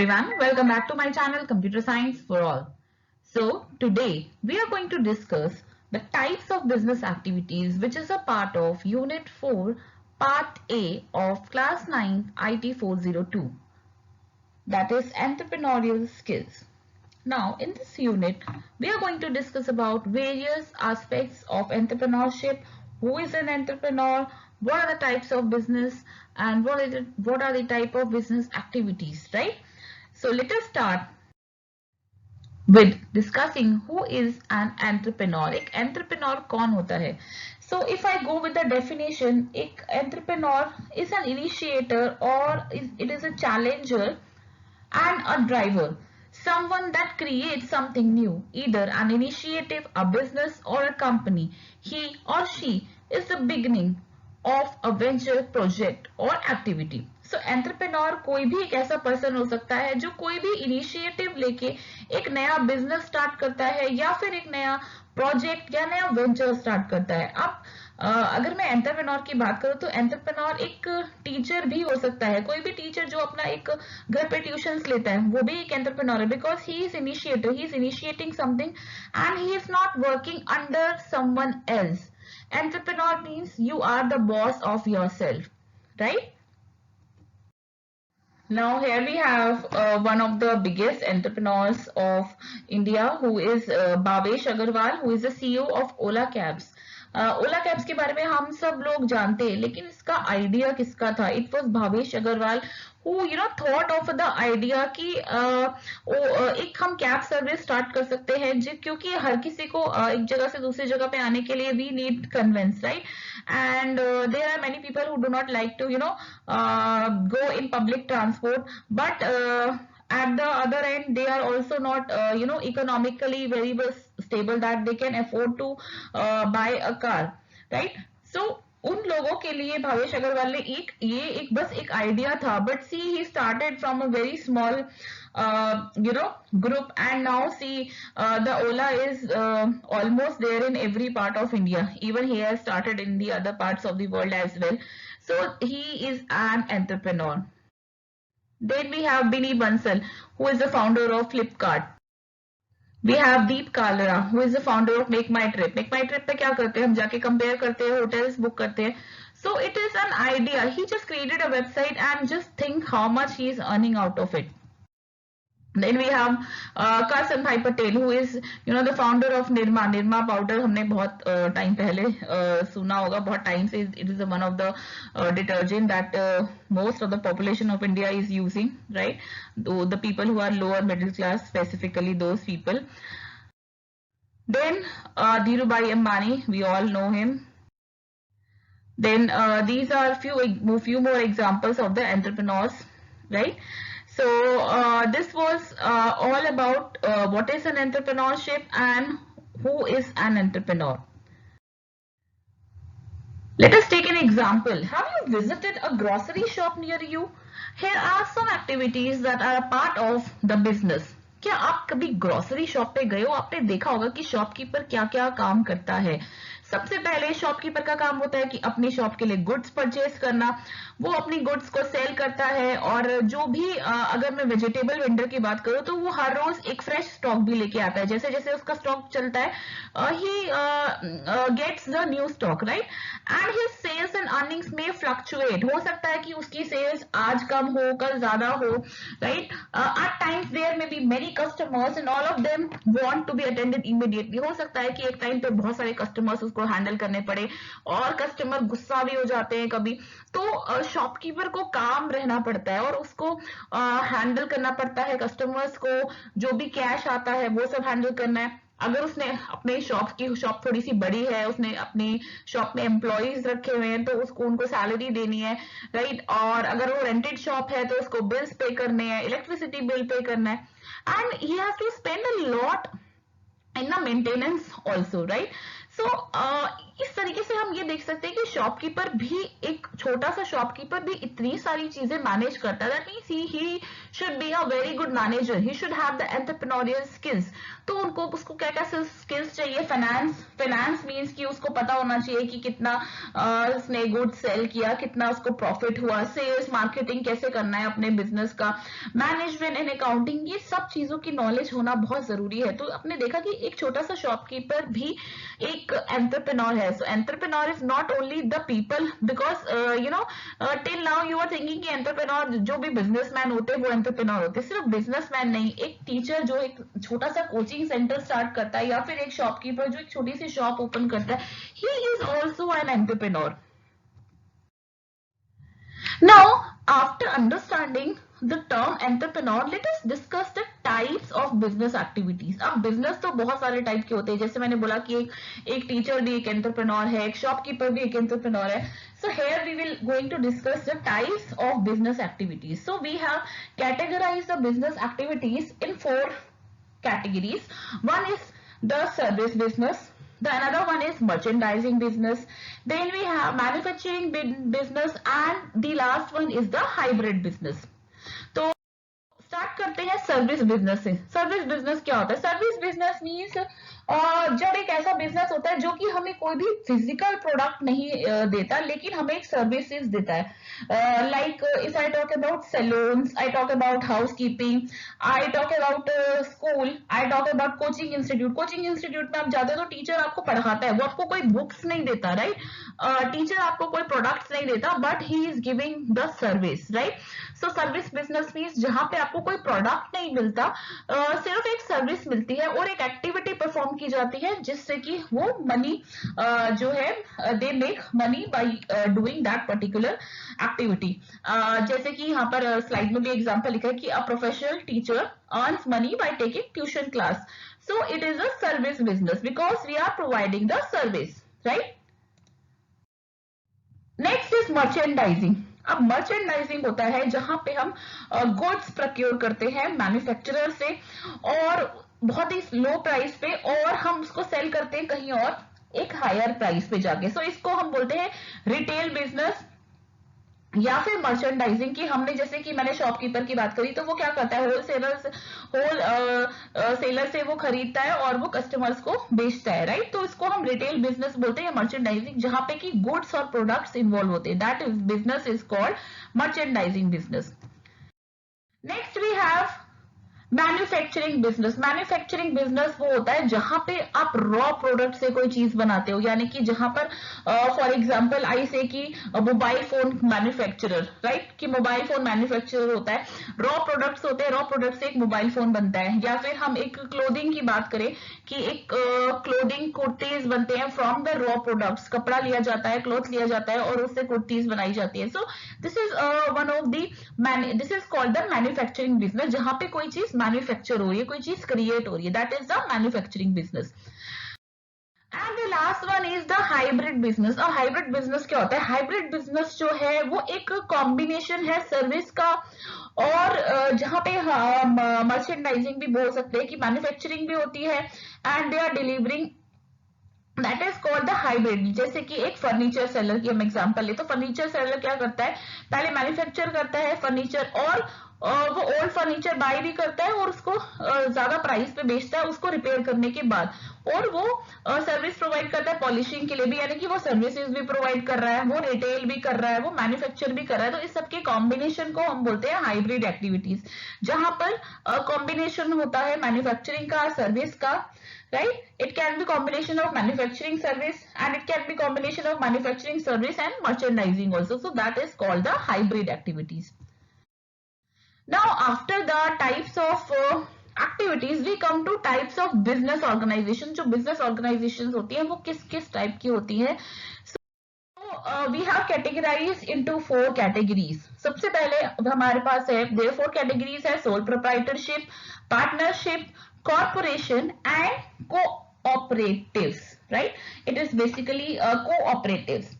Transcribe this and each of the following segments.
everyone, welcome back to my channel Computer Science for All. So today we are going to discuss the types of business activities which is a part of Unit 4 Part A of Class 9 IT 402, that is entrepreneurial skills. Now in this unit we are going to discuss about various aspects of entrepreneurship, who is an entrepreneur, what are the types of business, and what are the type of business activities, right? So let us start with discussing who is an entrepreneur. एक entrepreneur कौन होता है? So if I go with the definition, एक entrepreneur is an initiator or it is a challenger and a driver. Someone that creates something new, either an initiative, a business or a company. He or she is the beginning of a venture project or activity. So entrepreneur कोई भी एक ऐसा person हो सकता है जो कोई भी इनिशिएटिव लेके एक नया बिजनेस स्टार्ट करता है या फिर एक नया प्रोजेक्ट या नया वेंचर स्टार्ट करता है. अब अगर मैं एंटरप्रेन्योर की बात करूं तो एंटरप्रेन्योर एक टीचर भी हो सकता है. कोई भी टीचर जो अपना एक घर पे ट्यूशंस लेता है वो भी एक एंटरप्रेन्योर है, because he is initiator, he is initiating something and he is not working under someone else. Entrepreneur means you are the boss of yourself, right? Now here we have one of the biggest entrepreneurs of India, who is Bhavesh Agarwal, who is the CEO of Ola Cabs. Ola cabs के बारे में हम सब लोग जानते हैं, लेकिन इसका आइडिया किसका था? It was Bhavesh Agarwal who thought of the idea कि एक हम कैब सर्विस स्टार्ट कर सकते हैं, क्योंकि हर किसी को एक जगह से दूसरी जगह पे आने के लिए we need conveyance, right? And there are many people who do not like to go in public transport, but at the other end they are also not economically very stable that they can afford to buy a car, right? So उन लोगों के लिए भावेश अग्रवाल ने एक बस एक idea था, but see he started from a very small group, and now see the Ola is almost there in every part of India. Even he has started in the other parts of the world as well. So he is an entrepreneur. Then we have Binny Bansal, who is the founder of Flipkart. We have Deep Kalra, who is the founder of Make My Trip. Make My Trip पे क्या करते हैं? हम जाके compare करते हैं, hotels book करते हैं. So it is an idea. He just created a website and just think how much he is earning out of it. Then we have Karsan Bhai Patel, who is the founder of Nirma. Nirma powder हमने बहुत time पहले सुना होगा, बहुत time से. It is one of the detergent that most of the population of India is using, right? The people who are lower middle class, specifically those people. Then Dhirubhai Ambani, we all know him. Then these are few more examples of the entrepreneurs, right? So this was all about what is an entrepreneurship and who is an entrepreneur. Let us take an example. Have you visited a grocery shop near you? Here are some activities that are a part of the business. क्या आप कभी grocery shop पे गए हो? आपने देखा होगा कि शॉपकीपर क्या क्या काम करता है. सबसे पहले शॉपकीपर का काम होता है कि अपनी शॉप के लिए गुड्स परचेज करना. वो अपनी गुड्स को सेल करता है, और जो भी अगर मैं वेजिटेबल वेंडर की बात करूं तो वो हर रोज एक फ्रेश स्टॉक भी लेके आता है. जैसे जैसे उसका स्टॉक चलता है he gets the new stock, right? And his sales and earnings में फ्लक्चुएट. हो सकता है कि उसकी सेल्स आज कम हो, कल ज्यादा हो, right? At times there may be many customers and all of them want to be attended immediately. हो सकता है कि एक टाइम पे बहुत सारे कस्टमर्स उसको हैंडल करने पड़े, और कस्टमर गुस्सा भी हो जाते हैं कभी. तो शॉपकीपर को काम रहना पड़ता है और उसको हैंडल करना पड़ता है. कस्टमर्स को जो भी कैश आता है वो सब हैंडल करना है. अगर उसने अपने शॉप थोड़ी सी बड़ी है, उसने अपनी शॉप में एम्प्लॉइज रखे हुए हैं, तो उसको उनको सैलरी देनी है, राइट? और अगर वो रेंटेड शॉप है तो उसको बिल्स पे करने हैं, इलेक्ट्रिसिटी बिल पे करना है, and he has to spend a lot in the maintenance also, right? So इस तरीके से हम ये देख सकते हैं कि शॉपकीपर भी, एक छोटा सा शॉपकीपर भी इतनी सारी चीजें मैनेज करता है। That means he should be a very good manager, he should have the entrepreneurial skills. तो उसको क्या क्या स्किल्स चाहिए? फाइनेंस मींस कि उसको पता होना चाहिए कि कितना उसने गुड सेल किया, कितना उसको प्रॉफिट हुआ, सेल्स मार्केटिंग कैसे करना है अपने बिजनेस का, मैनेजमेंट एंड अकाउंटिंग, ये सब चीजों की नॉलेज होना बहुत जरूरी है। तो आपने देखा कि एक छोटा सा शॉपकीपर भी एक एंटरप्रेन्योर है। सो entrepreneur is not only the people, because till now you are thinking कि एंटरप्रेन्योर जो भी बिजनेसमैन होते हैं वो एंटरप्रेन्योर होते हैं। सिर्फ बिजनेसमैन नहीं, एक टीचर जो एक छोटा सा कोचिंग सेंटर स्टार्ट करता है, या फिर एक शॉपकीपर जो एक छोटी सी शॉप ओपन करता है, he is also an entrepreneur. Now, after understanding the term entrepreneur, let us discuss the types of business activities. अब business तो बहुत सारे टाइप के होते हैं, जैसे मैंने बोला कि एक टीचर भी एक एंटरप्रेन्योर है, एक शॉपकीपर भी एक एंटरप्रेन्योर है. So here we will going to discuss the types of business activities. So we have categorized the business activities in 4 categories. One is the service business. The another one is merchandising business. Then we have manufacturing business, and the last one is the hybrid business. तो start करते हैं service business से. Service business क्या होता है? Service business means जब एक ऐसा बिजनेस होता है जो कि हमें कोई भी फिजिकल प्रोडक्ट नहीं देता, लेकिन हमें एक सर्विसेज देता है. Like if I talk about saloons, I talk about house keeping, I talk about school, I talk about coaching institute. Coaching institute में आप जाते हो तो टीचर आपको पढ़ाता है, वो आपको कोई बुक्स नहीं देता, राइट? टीचर आपको कोई प्रोडक्ट्स नहीं देता, but he is giving the service, right? So service business means जहां पे आपको कोई प्रोडक्ट नहीं मिलता, सिर्फ एक सर्विस मिलती है और एक एक्टिविटी परफॉर्म की जाती है, जिससे कि वो मनी जो है they make money by doing that particular activity. जैसे कि यहाँ पर स्लाइड में भी एग्जांपल लिखा है कि a professional teacher earns money by taking tuition class. So it is a service business because we are providing the service, right? Next is merchandising. अब मर्चेंडाइजिंग होता है जहां पे हम गुड्स प्रोक्योर करते हैं मैन्युफैक्चरर से, और बहुत ही लो प्राइस पे, और हम उसको सेल करते हैं कहीं और एक हायर प्राइस पे जाके. सो इसको हम बोलते हैं रिटेल बिजनेस या फिर मर्चेंडाइजिंग. की हमने, जैसे कि मैंने शॉपकीपर की बात करी, तो वो क्या करता है, सेलर से वो खरीदता है और वो कस्टमर्स को बेचता है, राइट? तो इसको हम रिटेल बिजनेस बोलते हैं, मर्चेंडाइजिंग, जहां पे कि गुड्स और प्रोडक्ट्स इन्वॉल्व होते हैं. That is business is called merchandising business. Next we have manufacturing business. Manufacturing business वो होता है जहां पे आप रॉ प्रोडक्ट से कोई चीज बनाते हो, यानी कि जहां पर फॉर एग्जांपल आई से कि मोबाइल फोन मैन्युफैक्चरर, राइट? कि मोबाइल फोन मैन्युफैक्चरर होता है, रॉ प्रोडक्ट्स होते हैं, रॉ प्रोडक्ट से एक मोबाइल फोन बनता है. या फिर हम एक क्लोथिंग की बात करें कि एक क्लोथिंग कुर्तीज बनते हैं फ्रॉम द रॉ प्रोडक्ट्स. कपड़ा लिया जाता है, क्लॉथ लिया जाता है और उससे कुर्तीज बनाई जाती है. So this is one of the this is called the manufacturing business, जहां पे कोई चीज मैन्युफैक्चर हो रही है, कोई चीज क्रिएट हो रही है. That is the manufacturing business. And the last one is the hybrid business. और हाइब्रिड बिजनेस क्या होता है? हाइब्रिड बिजनेस जो है वो एक कॉम्बिनेशन है सर्विस का, और जहां पे मर्चेंडाइजिंग भी बोल सकते हैं कि मैन्युफैक्चरिंग भी होती है, and they are delivering. That is called the hybrid. जैसे कि एक फर्नीचर सेलर की हम एग्जांपल ले, तो फर्नीचर सेलर क्या करता है, पहले मैन्युफैक्चर करता है फर्नीचर, और वो ओल्ड फर्नीचर बाय भी करता है और उसको ज्यादा प्राइस पे बेचता है उसको रिपेयर करने के बाद, और वो सर्विस प्रोवाइड करता है पॉलिशिंग के लिए भी, यानी कि वो सर्विसेज भी प्रोवाइड कर रहा है, वो रिटेल भी कर रहा है, वो मैन्युफैक्चर भी कर रहा है. तो इस सबके कॉम्बिनेशन को हम बोलते हैं हाइब्रिड एक्टिविटीज, जहां पर कॉम्बिनेशन होता है मैन्युफैक्चरिंग का, सर्विस का, right? It can be combination of manufacturing service, and it can be combination of manufacturing service and merchandising also. So that is called the hybrid activities. Now after the types of activities, we come to types of business organization. जो business organizations होती है वो किस किस type की होती है? So we have categorized into 4 categories. सबसे पहले हमारे पास है, there are 4 categories है: sole proprietorship, partnership, corporation and cooperatives, right? It is basically cooperatives.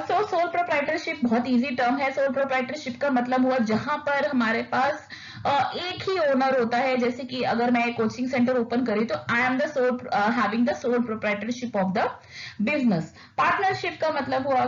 So sole proprietorship बहुत इजी टर्म है. सोल प्रोप्राइटरशिप का मतलब हुआ जहां पर हमारे पास एक ही ओनर होता है। जैसे कि अगर मैं कोचिंग सेंटर ओपन करी तो I am the sole having the sole proprietorship of the business. Partnership का मतलब हुआ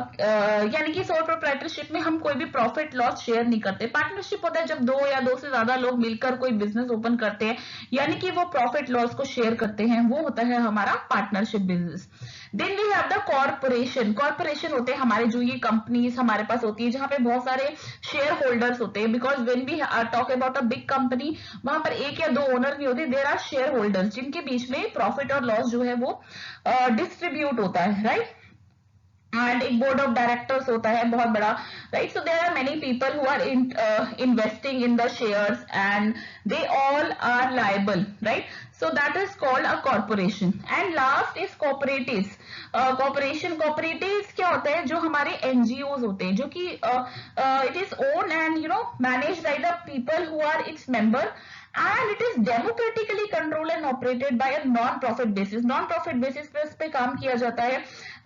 यानी कि सोल प्रोप्राइटरशिप में हम कोई भी प्रॉफिट लॉस शेयर नहीं करते। पार्टनरशिप होता है जब दो या दो से ज्यादा लोग मिलकर कोई बिजनेस ओपन करते हैं, यानी कि वो प्रॉफिट लॉस को शेयर करते हैं, वो होता है हमारा partnership business. Then we have the corporation. Corporation होते हैं हमारे जो ये कंपनीज हमारे पास होती है जहां पे बहुत सारे शेयर होल्डर्स होते हैं, because when we talk about a big company, वहां पर एक या दो ओनर नहीं होते, देयर आर शेयर होल्डर्स जिनके बीच में प्रॉफिट और लॉस जो है वो डिस्ट्रीब्यूट होता है, राइट। एंड एक बोर्ड ऑफ डायरेक्टर्स होता है बहुत बड़ा, right. So there are many people who are investing in the shares and they all are liable, right. So that is called a corporation. And last is corporatives. Corporation, corporatives क्या होता है, जो हमारे NGO होते हैं, जो कि it is own and manage by the people who are its member, and it is democratically controlled and operated by a non profit basis। non profit basis पे उस पे काम किया जाता है,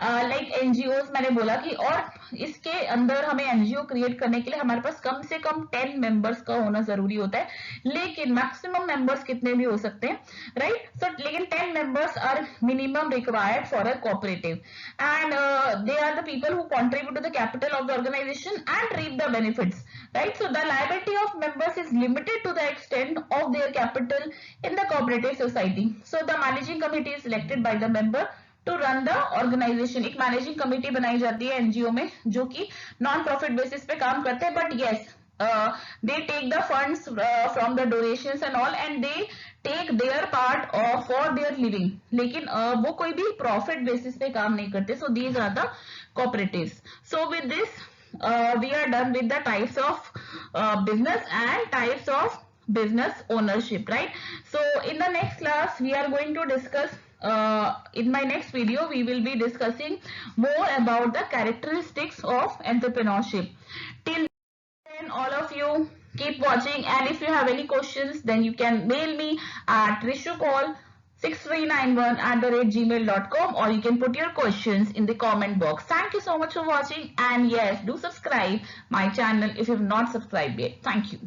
लाइक एनजीओ मैंने बोला कि, और इसके अंदर हमें एनजीओ क्रिएट करने के लिए हमारे पास कम से कम 10 मेंबर्स का होना जरूरी होता है, लेकिन मैक्सिमम मेंबर्स कितने भी हो सकते हैं, राइट। सो लेकिन 10 members are minimum required for a cooperative, and they are the people who contribute to the capital of the organization and reap the benefits, right। So the liability of members is limited to the extent of their capital in the cooperative society। So the managing committee is selected by the member to run the organization। एक managing committee बनाई जाती है NGO में जो कि non profit basis पे काम करते हैं, but yes they take the funds from the donations and all, and they take their part for their living। लेकिन वो कोई भी प्रॉफिट बेसिस पे काम नहीं करते। So these are the cooperatives। So with this we are done with the types of business and types of business ownership, right। So in the next class we are going to discuss, in my next video we will be discussing more about the characteristics of entrepreneurship। Till then, all of you keep watching, and if you have any questions then you can mail me at rishukol6391@gmail.com, or you can put your questions in the comment box। Thank you so much for watching, and yes, do subscribe my channel if you have not subscribed yet। Thank you।